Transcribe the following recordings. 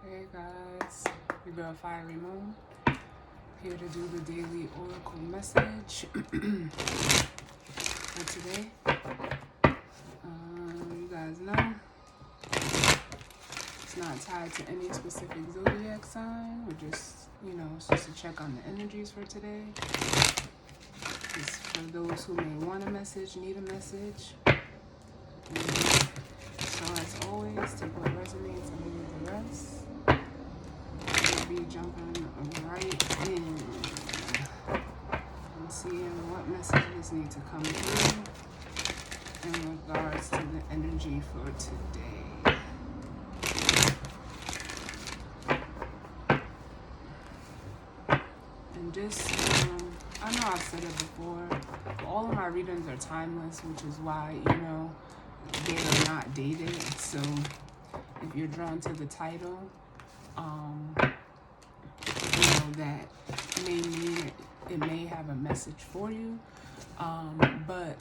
Hey guys, your girl Fiery Moon here to do the daily oracle message for today. You guys know it's not tied to any specific zodiac sign. We're just, it's just a check on the energies for today. It's for those who may want a message, need a message. So as always, take what resonates and leave the rest. Be jumping right in and seeing what messages need to come through in regards to the energy for today. And just, I know I've said it before, all of my readings are timeless, which is why, they are not dated. So if you're drawn to the title, that may mean it may have a message for you, but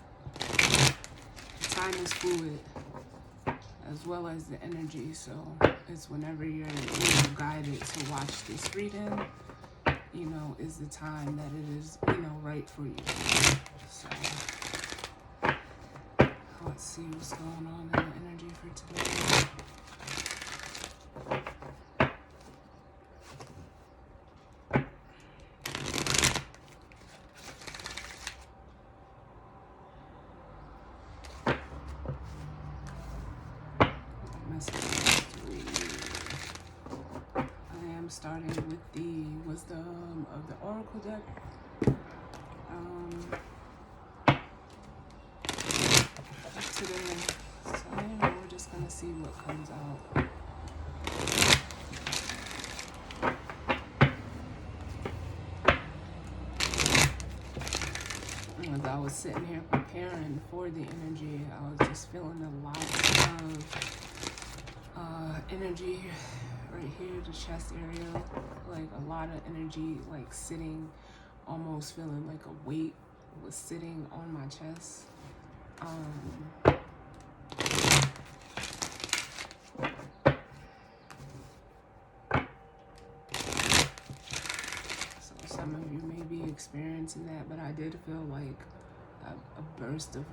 time is fluid as well as the energy, so it's whenever you're guided to watch this reading, is the time that it is, right for you. So let's see what's going on in the energy for today. Starting with the wisdom of the oracle deck. Today, so we're just gonna see what comes out. As I was sitting here preparing for the energy, I was just feeling a lot of energy right here, the chest area, like a lot of energy, like sitting, almost feeling like a weight was sitting on my chest. So some of you may be experiencing that, but I did feel like a burst of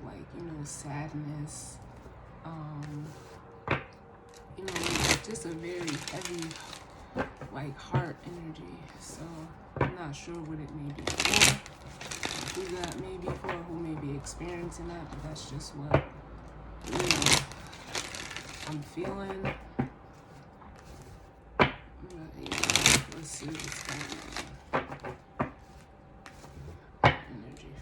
sadness, just a very heavy heart energy. So I'm not sure what it may be for, who that may be for, who may be experiencing that, but that's just what I'm feeling. Let's see what's going on. Energy.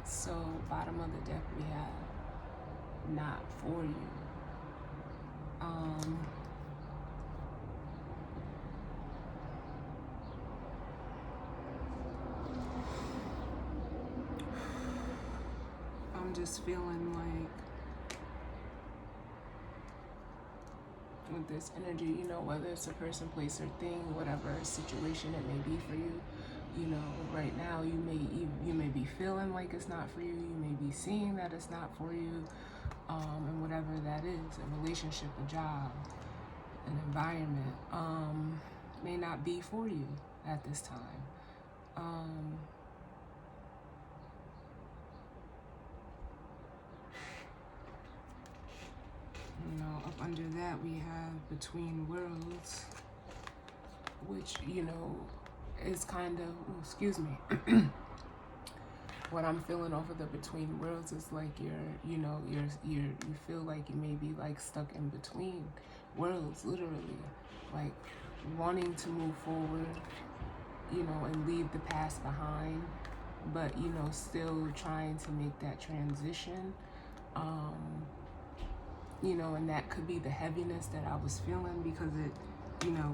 So bottom of the deck we have not for you. I'm just feeling like with this energy, whether it's a person, place, or thing, whatever situation it may be for you, right now you may be feeling like it's not for you. You may be seeing that it's not for you, and whatever that is, a relationship, a job, an environment, may not be for you at this time. Up under that we have Between Worlds, which, is kind of, what I'm feeling over the Between Worlds is like you feel like you may be like stuck in between worlds, literally, like wanting to move forward, and leave the past behind, but still trying to make that transition. And that could be the heaviness that I was feeling, because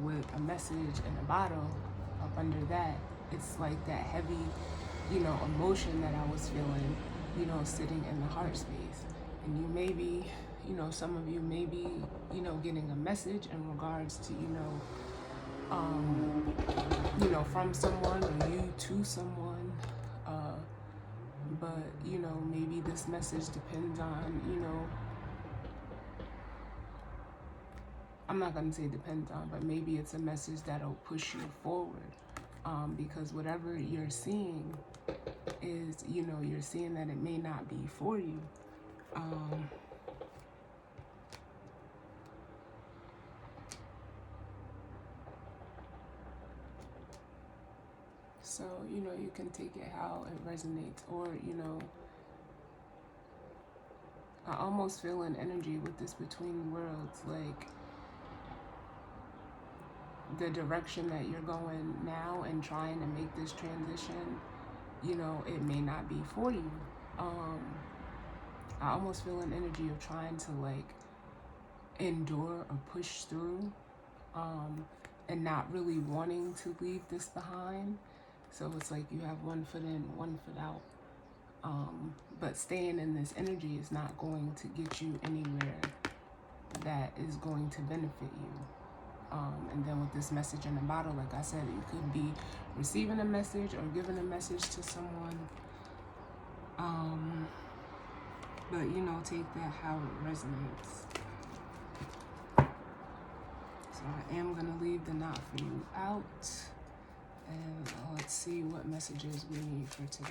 with a message in a bottle up under that, it's like that heavy, emotion that I was feeling, sitting in the heart space. And you may be, some of you may be, getting a message in regards to, from someone, or you to someone. But, maybe this message depends on, I'm not going to say depends on, but maybe it's a message that'll push you forward. Because whatever you're seeing is, you're seeing that it may not be for you. So, you can take it how it resonates, or, I almost feel an energy with this between worlds, like the direction that you're going now and trying to make this transition, it may not be for you. I almost feel an energy of trying to like endure or push through, and not really wanting to leave this behind. So it's like you have one foot in, one foot out. But staying in this energy is not going to get you anywhere that is going to benefit you. And then with this message in the bottle, like I said, you could be receiving a message or giving a message to someone. But take that how it resonates. So I am going to leave the not for you out. And let's see what messages we need for today.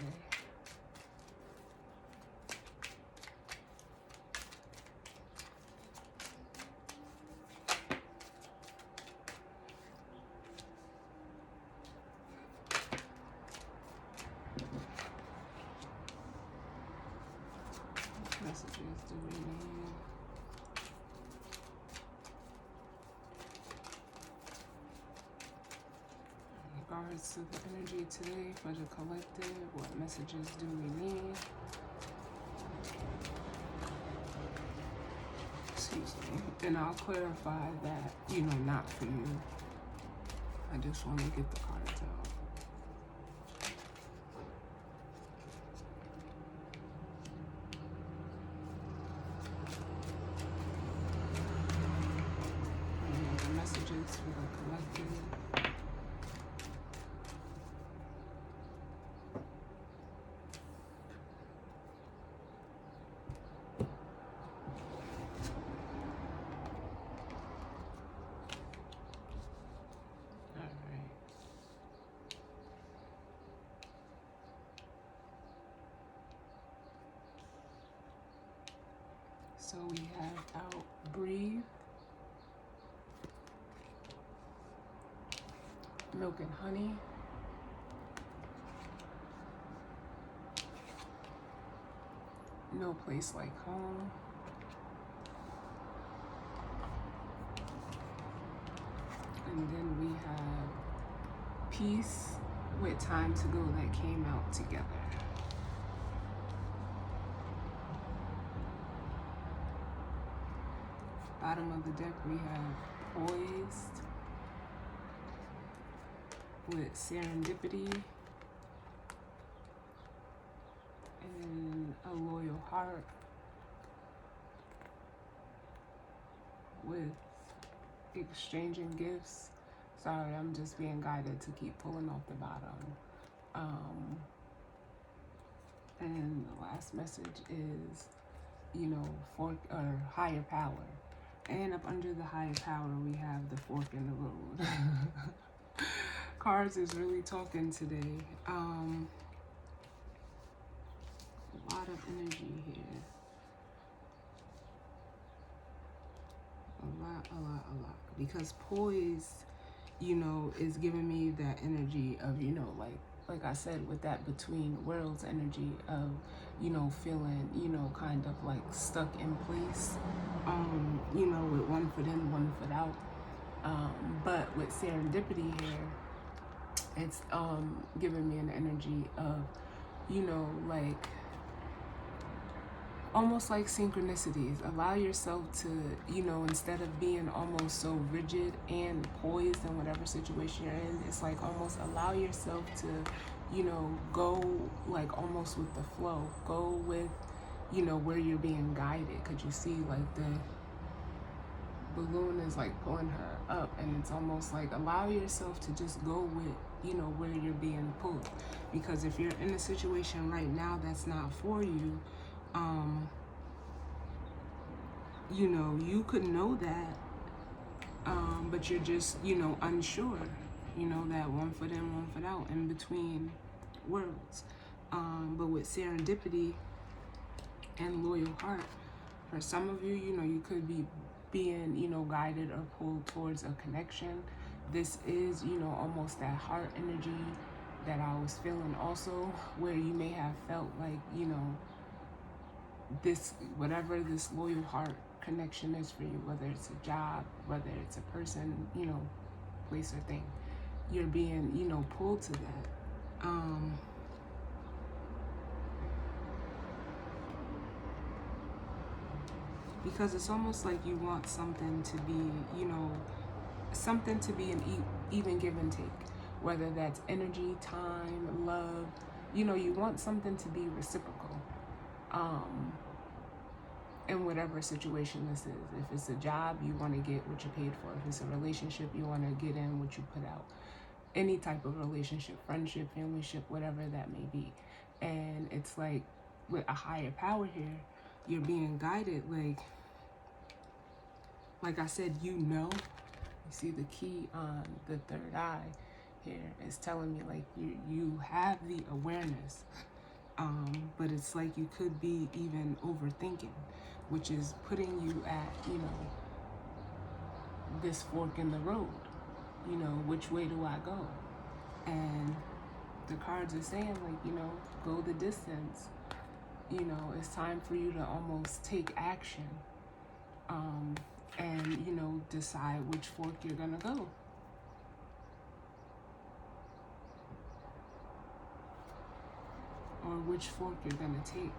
What messages do we need? In regards to the energy today for the collective, what messages do we need? Excuse me. And I'll clarify that, not for you. I just want to get the cards out. And the messages for the collective. So we have out, breathe, milk and honey, no place like home, and then we have peace with time to go that came out together. Bottom of the deck, we have poised with serendipity and a loyal heart with exchanging gifts. Sorry, I'm just being guided to keep pulling off the bottom. And the last message is, fork or higher power. And up under the higher power, we have the fork in the road. Cards is really talking today. A lot of energy here. A lot. Because poise, is giving me that energy of, like I said, with that between worlds energy of, feeling, kind of like stuck in place, with one foot in, one foot out. But with serendipity here, it's giving me an energy of, like almost like synchronicities. Allow yourself to, instead of being almost so rigid and poised in whatever situation you're in, it's like almost allow yourself to, go like almost with the flow. Go with, where you're being guided. Could you see like the balloon is like pulling her up, and it's almost like allow yourself to just go with, where you're being pulled. Because if you're in a situation right now that's not for you, you could know that, but you're just, unsure, that one foot in, one foot out in between worlds. But with serendipity and loyal heart, for some of you, you could be being, guided or pulled towards a connection. This is, almost that heart energy that I was feeling also, where you may have felt like, this, whatever this loyal heart connection is for you, whether it's a job, whether it's a person, place or thing, you're being, pulled to that. Because it's almost like you want something to be, something to be an even give and take, whether that's energy, time, love, you want something to be reciprocal. In whatever situation this is. If it's a job, you want to get what you paid for. If it's a relationship, you want to get in what you put out. Any type of relationship, friendship, familyship, whatever that may be. And it's like with a higher power here, you're being guided, like I said, you see the key on the third eye here is telling me like you have the awareness, but it's like you could be even overthinking, which is putting you at, this fork in the road, which way do I go? And the cards are saying like, go the distance, it's time for you to almost take action, and, decide which fork you're gonna go. Or which fork you're gonna take.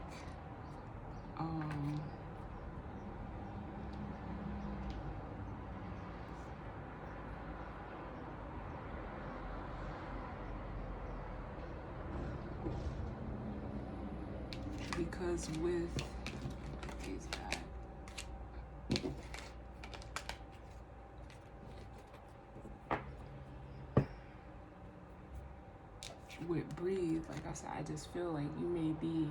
Because with these guys, with breathe, like I said, I just feel like you may be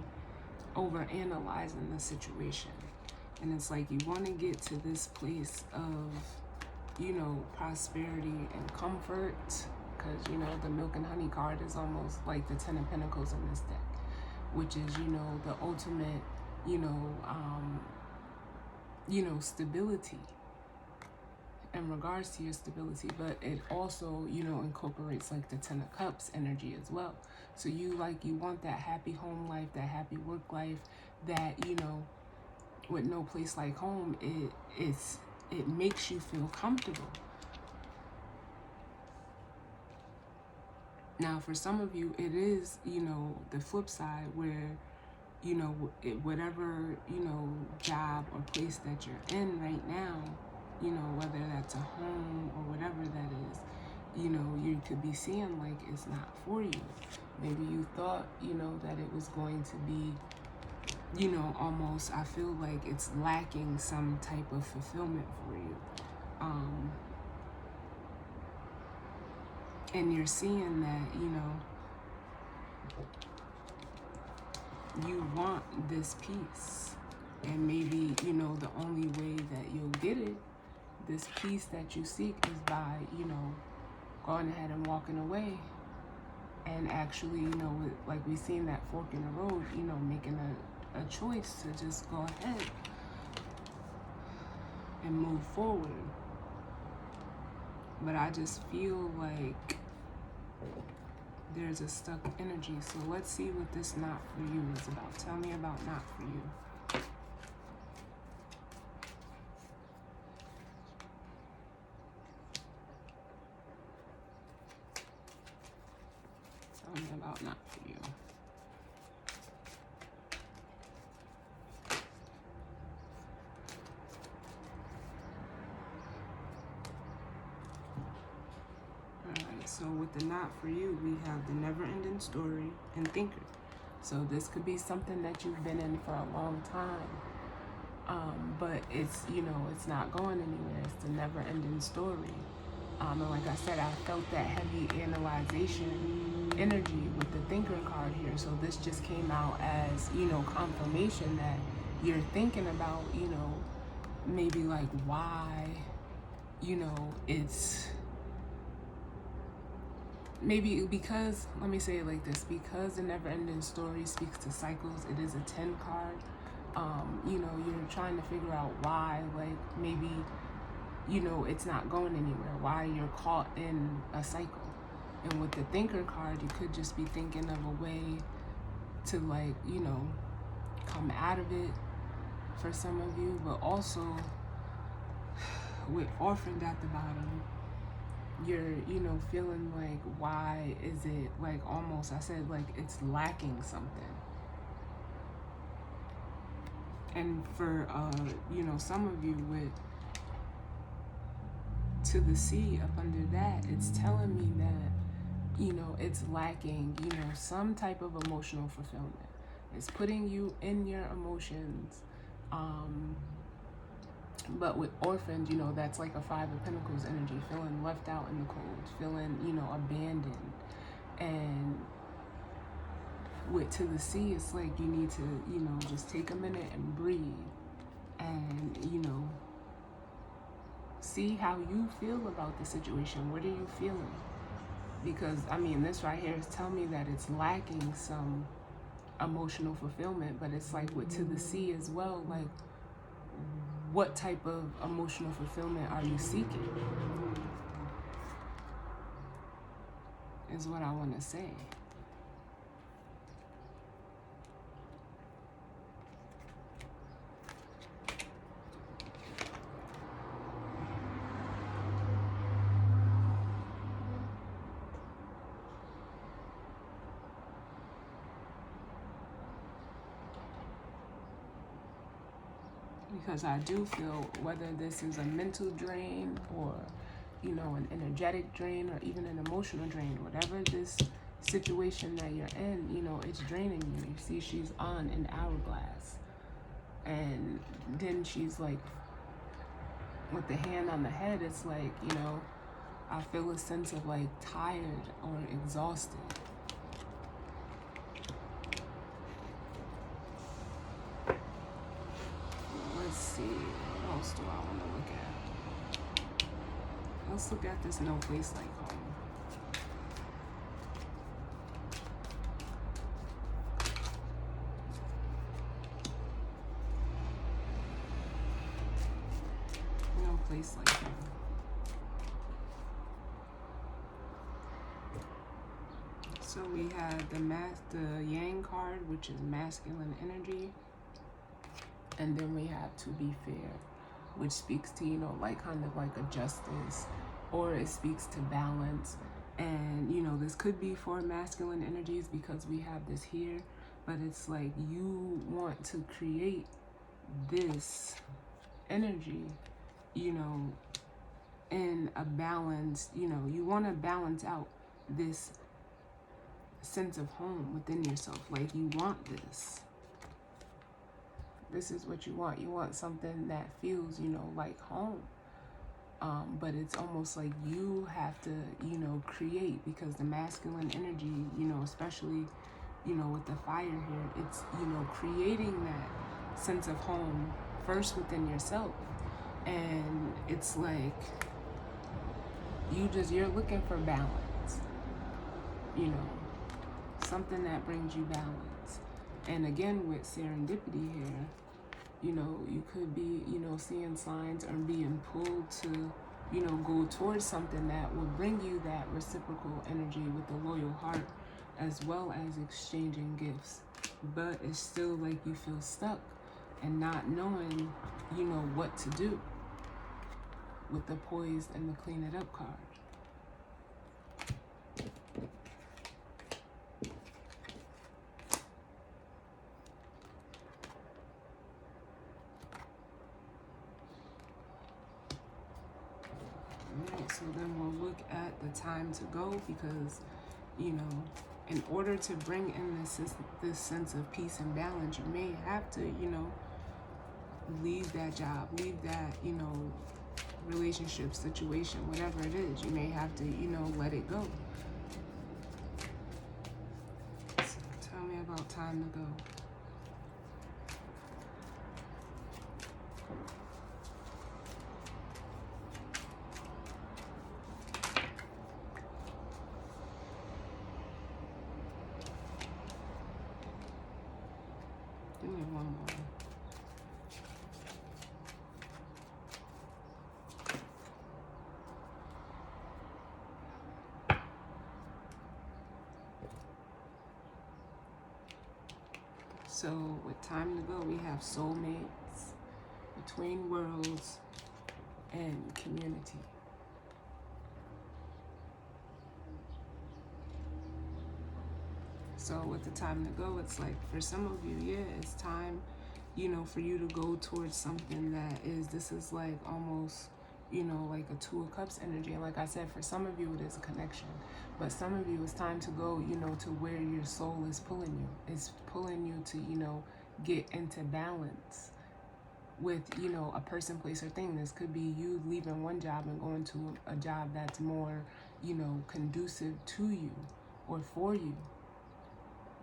over analyzing the situation, and it's like you want to get to this place of, prosperity and comfort, because the milk and honey card is almost like the 10 of Pentacles in this deck, which is the ultimate stability in regards to your stability, but it also incorporates like the 10 of Cups energy as well. So you want that happy home life, that happy work life, that with no place like home, it makes you feel comfortable. Now for some of you, it is the flip side where whatever job or place that you're in right now, whether that's a home or whatever that is, you could be seeing like it's not for you. Maybe you thought that it was going to be almost, I feel like it's lacking some type of fulfillment for you, and you're seeing that you want this peace, and maybe the only way that you'll get it, this peace that you seek, is by going ahead and walking away, and actually like we've seen that fork in the road, making a choice to just go ahead and move forward. But I just feel like there's a stuck energy. So let's see what this not for you is about. Tell me about not for you. Tell me about not for you. So with the not for you, we have the never-ending story and thinker. So this could be something that you've been in for a long time. But it's, it's not going anywhere. It's the never-ending story. And like I said, I felt that heavy analyzation energy with the thinker card here. So this just came out as, confirmation that you're thinking about, maybe like why, it's maybe because, let me say it like this, because the never-ending story speaks to cycles, it is a 10 card. You're trying to figure out why, like maybe, it's not going anywhere, why you're caught in a cycle. And with the thinker card, you could just be thinking of a way to, like, come out of it for some of you, but also with orphaned at the bottom, you're, feeling like, why is it, like, almost, I said, like, it's lacking something. And for, some of you with to the sea up under that, it's telling me that, it's lacking, some type of emotional fulfillment. It's putting you in your emotions. But with orphaned, that's like a 5 of Pentacles energy, feeling left out in the cold, feeling, abandoned. And with to the sea, it's like you need to, just take a minute and breathe and, see how you feel about the situation. What are you feeling? Because, this right here is telling me that it's lacking some emotional fulfillment, but it's like with to the sea as well, like, what type of emotional fulfillment are you seeking? Is what I want to say. Because I do feel whether this is a mental drain or, an energetic drain or even an emotional drain, whatever this situation that you're in, it's draining you. You see, she's on an hourglass. And then she's like, with the hand on the head, it's like, I feel a sense of like tired or exhausted. Let's see, what else do I want to look at? Let's look at this no place like home. No place like home. So we have the Yang card, which is masculine energy. And then we have to be fair, which speaks to, like kind of like a justice, or it speaks to balance. And, this could be for masculine energies because we have this here, but it's like you want to create this energy, in a balance, you want to balance out this sense of home within yourself. Like you want this. This is what you want. You want something that feels, like home. But it's almost like you have to, create, because the masculine energy, especially, with the fire here, it's, creating that sense of home first within yourself. And it's like, you're looking for balance, something that brings you balance. And again, with serendipity here, you could be, seeing signs or being pulled to, go towards something that will bring you that reciprocal energy with a loyal heart, as well as exchanging gifts. But it's still like you feel stuck and not knowing, what to do with the Poised and the Clean It Up card. Alright, so then we'll look at the time to go, because, you know, in order to bring in this sense of peace and balance, you may have to, you know, leave that job, leave that, you know, relationship, situation, whatever it is. You may have to, you know, let it go. So tell me about time to go. Give me one more. So with time to go, we have soulmates, between worlds, and community. So with the time to go, it's like, for some of you, yeah, it's time, you know, for you to go towards something this is like almost, you know, like a Two of Cups energy. And like I said, for some of you, it is a connection. But some of you, it's time to go, you know, to where your soul is pulling you. It's pulling you to, you know, get into balance with, you know, a person, place, or thing. This could be you leaving one job and going to a job that's more, you know, conducive to you or for you.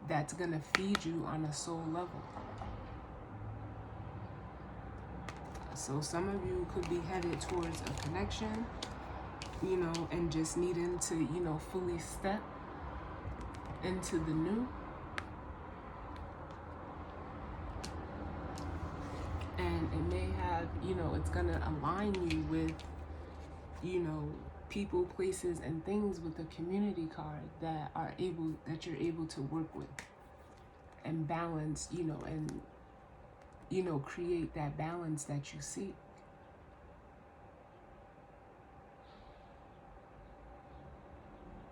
That's going to feed you on a soul level. So some of you could be headed towards a connection, you know, and just needing to, you know, fully step into the new. And it may have, you know, it's going to align you with, you know, people, places, and things with the community card that you're able to work with and balance, you know, and, you know, create that balance that you seek.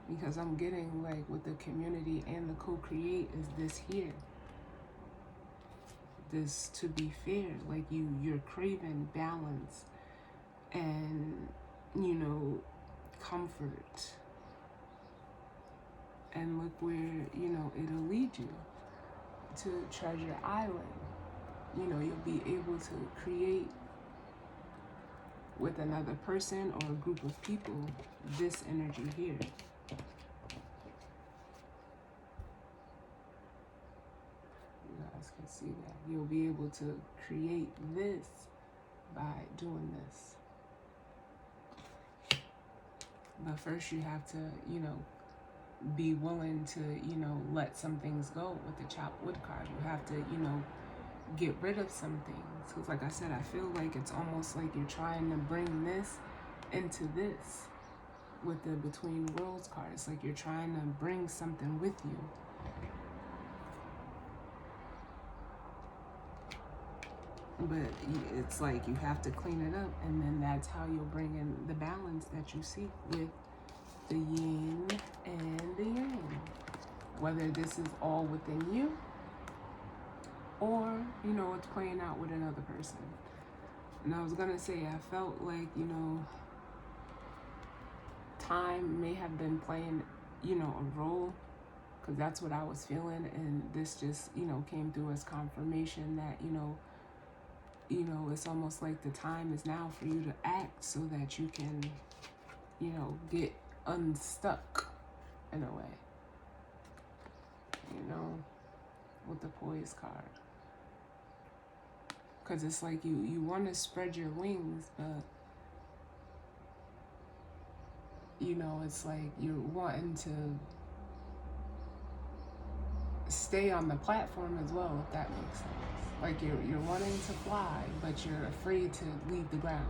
Because I'm getting, like, with the community and the co-create is this here. This, to be fair, like you're craving balance and, you know, comfort. And look where, you know, it'll lead you to Treasure Island. You know, you'll be able to create with another person or a group of people this energy here. You guys can see that. You'll be able to create this by doing this. But first you have to, you know, be willing to, you know, let some things go with the chopped wood card. You have to, you know, get rid of some things. Because like I said, I feel like it's almost like you're trying to bring this into this with the Between Worlds card. It's like you're trying to bring something with you. But it's like you have to clean it up, and then that's how you'll bring in the balance that you seek with the yin and the yang. Whether this is all within you or, you know, it's playing out with another person. And I was gonna say, I felt like, you know, time may have been playing, you know, a role, because that's what I was feeling. And this just, you know, came through as confirmation that, you know, it's almost like the time is now for you to act so that you can, you know, get unstuck in a way, you know, with the Poise card. Because it's like you want to spread your wings, but, you know, it's like you're wanting to stay on the platform as well, if that makes sense. Like you're wanting to fly, but you're afraid to leave the ground.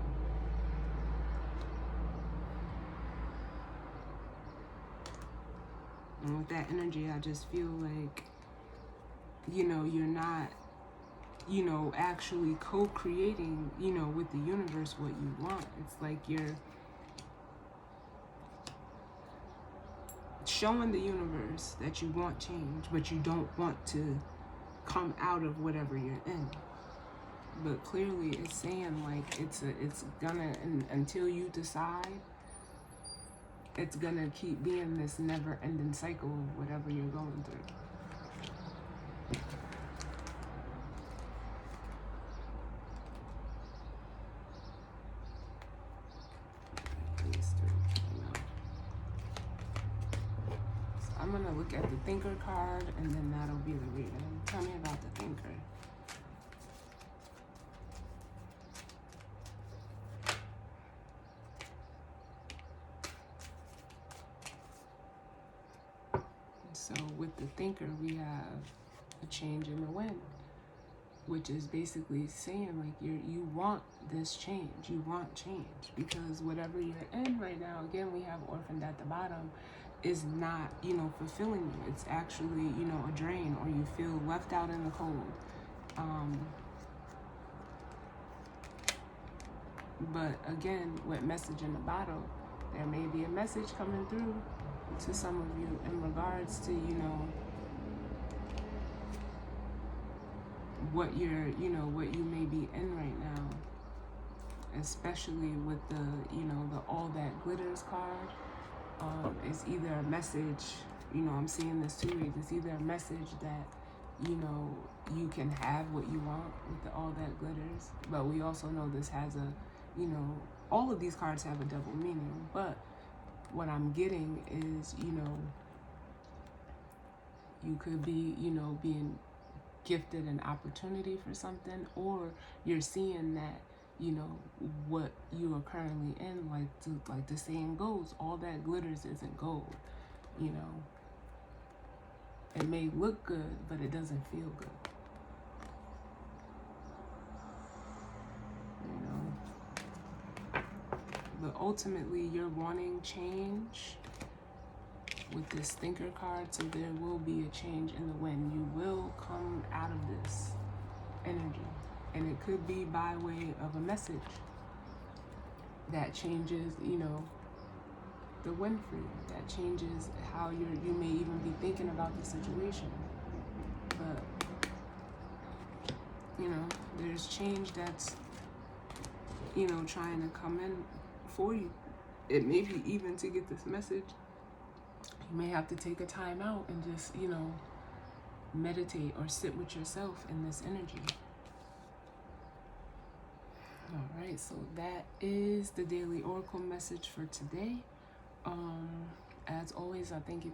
And with that energy, I just feel like, you know, you're not, you know, actually co-creating, you know, with the universe what you want. It's like you're showing the universe that you want change, but you don't want to come out of whatever you're in. But clearly it's saying like it's gonna, until you decide it's gonna keep being this never-ending cycle of whatever you're going through. I'm going to look at the Thinker card, and then that'll be the reading. Tell me about the Thinker. So with the Thinker, we have a change in the wind, which is basically saying like you want this change. You want change because whatever you're in right now, again, we have Orphaned at the bottom, is not, you know, fulfilling you. It's actually, you know, a drain, or you feel left out in the cold. But again, with message in the bottle, there may be a message coming through to some of you in regards to, you know, what you're, you know, what you may be in right now, especially with the, you know, the All That Glitters card. It's either a message, you know, I'm seeing this too, it's either a message that, you know, you can have what you want with the All That Glitters, but we also know this has a, you know, all of these cards have a double meaning, but what I'm getting is, you know, you could be, you know, being gifted an opportunity for something, or you're seeing that, you know, what you are currently in, like the saying goes, all that glitters isn't gold. You know, it may look good, but it doesn't feel good. You know, but ultimately you're wanting change with this Thinker card, so there will be a change in the wind. You will come out of this energy. And it could be by way of a message that changes, you know, the wind for you. That changes how you may even be thinking about the situation. But, you know, there's change that's, you know, trying to come in for you. It may be even to get this message, you may have to take a time out and just, you know, meditate or sit with yourself in this energy. All right, so that is the daily oracle message for today. As always, I thank you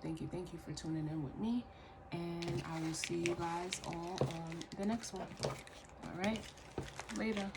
for tuning in with me, and I will see you guys all on the next one. All right, later.